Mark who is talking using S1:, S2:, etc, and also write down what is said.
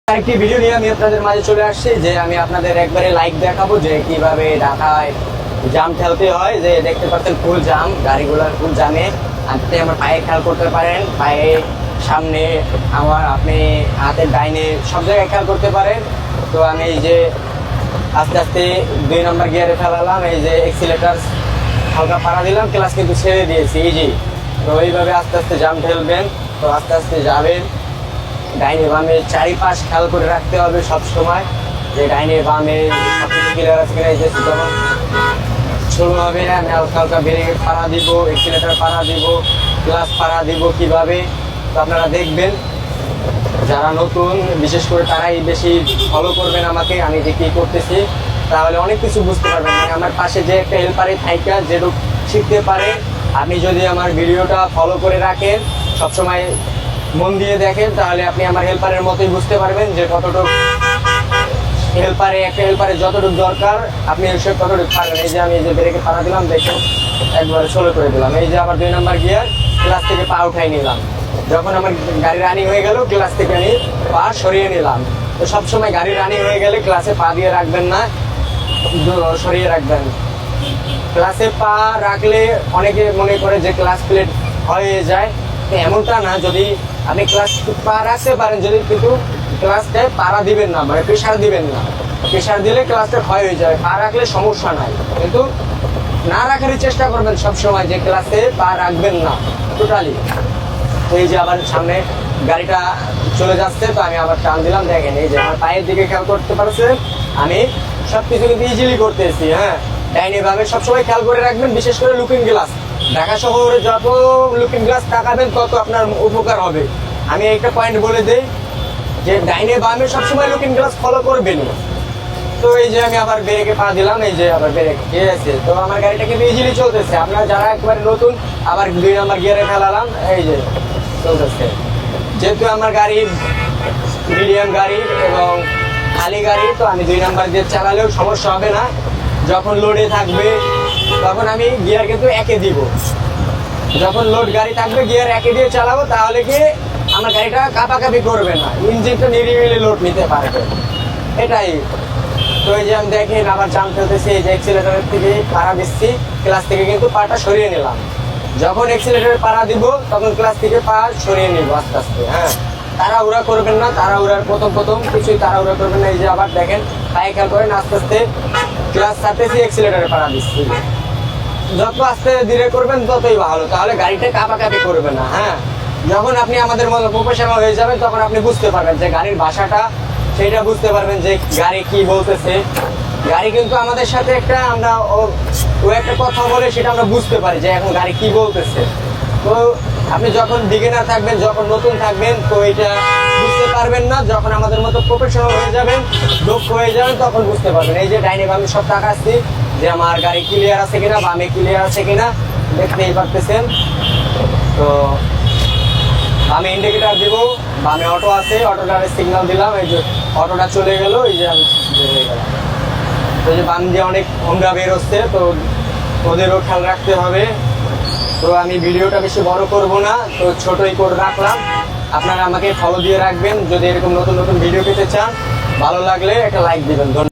S1: একটি ভিডিও নিয়ে আমি আপনাদের মাঝে চলে আসছি যে আমি আপনাদের একবারে লাইভ দেখাবো যে কিভাবে ঢাকায় জাম ঠেলতে হয়। যে দেখতে পাচ্ছেন ফুল জাম, গাড়িগুলোর ফুল জামে। আপনি আমার পায়ে খেয়াল করতে পারেন, পায়ে সামনে আমার, আপনি হাতের ডাইনে সব জায়গায় খেয়াল করতে পারেন। তো আমি এই যে আস্তে আস্তে 2 নম্বর গিয়ারে ফেলালাম, এই যে এক্সিলেটার হালকা পাড়া দিলাম, ক্লাস কিন্তু ছেড়ে দিয়েছি ইজি। তো এইভাবে আস্তে আস্তে জাম ঠেলবেন। তো আস্তে আস্তে যাবেন, ডাইনে বামে চারিপাশ খেয়াল করে রাখতে হবে সব সময় যে ডাইনে বামে সব কিছু ক্লিয়ার আছে কিনা। এই যে যখন শুরু হবে আমি হালকা হালকা ব্রেক পাড়া দিব, এক্সিলেটার পাড়া দিব, ক্লাস পাড়া দিব কিভাবে। তো আপনারা দেখবেন, যারা নতুন বিশেষ করে তারাই বেশি ফলো করবেন আমাকে, আমি যে কী করতেছি, তাহলে অনেক কিছু বুঝতে পারবেন। আমার পাশে যে একটা হেল্পারে থাইকা যেটুকু শিখতে পারে, আপনি যদি আমার ভিডিওটা ফলো করে রাখেন, সবসময় মন দিয়ে দেখেন, তাহলে আপনি আমার হেল্পারের মতোই বুঝতে পারবেন যে কতটুকু হেল্পারে, একটা হেল্পারে যতটুকু দরকার আপনি সে ততটুকু পারবেন। এই যে আমি এই যে ব্রেকে পাড়া দিলাম, দেখুন একবারে সোলো করে দিলাম। এই যে আবার 2 নম্বর গিয়ার, ক্লাস থেকে পা উঠাই নিলাম। যখন আমার গাড়ি রানিং হয়ে গেল, ক্লাস থেকে আমি পা সরিয়ে নিলাম। তো সবসময় গাড়ি রানিং হয়ে গেলে ক্লাসে পা দিয়ে রাখবেন না, সরিয়ে রাখবেন। ক্লাসে পা রাখলে অনেকে মনে করে যে ক্লাস প্লেট হয়ে যায়, এমনটা না। যদি আপনি ক্লাস পা রাখতে পারেন, যদি কিন্তু ক্লাসটায় পাড়া দিবেন না, মানে প্রেশার দিবেন না। প্রেশার দিলে ক্লাসটা ক্ষয় হয়ে যায়। পা রাখলে সমস্যা নাই, কিন্তু না রাখারই চেষ্টা করবেন সবসময়, যে ক্লাসে পা রাখবেন না টোটালি। এই যে আবার সামনে গাড়িটা চলে যাচ্ছে, তো আমি আবার টান দিলাম। দেখেন এই যে আমার পায়ের দিকে খেয়াল করতে পারছেন, আমি সব কিছু কিন্তু ইজিলি করতেছি। হ্যাঁ, ডাইনে ভাবে সবসময় খেয়াল করে রাখবেন, বিশেষ করে লুকিং গ্লাস। ঢাকা শহরে যত লুকিং গ্লাস তাকাবেন তত আপনার উপকার হবে। আমি একটা পয়েন্ট বলে দিই যে ডাইনে বামে সবসময় লুকিং গ্লাস ফলো করবেন। তো এই যে আমি আবার ব্রেকে পা দিলাম, এই যে আবার ব্রেক, ঠিক আছে। তো আমার গাড়িটা কিন্তু ইজিলি চলতেছে। আপনারা যারা একবারে নতুন, আবার 2 নম্বর গিয়ারে ফেলালাম, এই যে চলতেছে। যেহেতু আমার গাড়ি মিডিয়াম গাড়ি এবং খালি গাড়ি, তো আমি 2 নম্বর দিয়ে চালালেও সমস্যা হবে না। যখন লোডে থাকবে তখন আমি গিয়ার কিন্তু একে দিব। যখন লোড গাড়ি থাকবে গিয়ার একে দিয়ে চালাবো, তাহলে কি আমার গাড়িটা কাঁপাকাঁপি করবে না, ইঞ্জিনটা নিরিবিলি লোড নিতে পারবে, এটাই। তো এই যে আমি দেখেন আবার জাম ফেলতেছি, এই যে এক্সিলেটারের থেকে পাড়া দিচ্ছি, ক্লাস থেকে কিন্তু পাটা সরিয়ে নিলাম। যখন এক্সিলেটারে পাড়া দিব তখন ক্লাস থেকে পা সরিয়ে নিব আস্তে আস্তে। হ্যাঁ, তাড়াহুড়া করবেন না, তাড়াহুড়ার প্রথম কিছুই তাড়াহুড়া করবেন না। এই যে আবার দেখেন পায়ে খেয়াল করেন, আস্তে আস্তে ক্লাস ছাড়তেছি, এক্সিলেটারে পাড়া দিচ্ছি। যত আস্তে ধীরে করবেন ততই ভালো, তাহলে গাড়িটা কাঁপাকাঁপি করবে না। হ্যাঁ, যখন আপনি আমাদের মতো প্রফেশনাল হয়ে যাবেন, তখন আপনি বুঝতে পারবেন যে গাড়ির ভাষাটা, সেটা বুঝতে পারবেন যে গাড়ি কি বলতেছে। গাড়ি কিন্তু আমাদের সাথে একটা, আমরা ও একটা কথা বলে সেটা আমরা বুঝতে পারি যে এখন গাড়ি কি বলতেছে। তো আপনি যখন বিগিনার থাকবেন, যখন নতুন থাকবেন, তো এটা বুঝতে পারবেন না। যখন আমাদের মতো প্রফেশনাল হয়ে যাবেন, দক্ষ হয়ে যাবেন, তখন বুঝতে পারবেন। এই যে ডাইনে বামে সব তাকাচ্ছি যে আমার গাড়ি ক্লিয়ার আছে কিনা, বামে ক্লিয়ার আছে কিনা, দেখতেই পারতেছেন। তো আমি ইন্ডিকেটার দিব, বামে অটো আছে, অটোটার সিগন্যাল দিলাম, এই যে অটোটা চলে গেল, এই যে আমি বেরিয়ে গেলাম। তো যে বাম দিয়ে অনেক হোন্ডা বের হচ্ছে, তো ওদেরও খেয়াল রাখতে হবে। তো আমি ভিডিওটা বেশি বড় করব না, তো ছোটই করে রাখলাম। আপনারা আমাকে ফলো দিয়ে রাখবেন, যদি এরকম নতুন নতুন ভিডিও পেতে চান। ভালো লাগলে একটা লাইক দিবেন। ধন্যবাদ।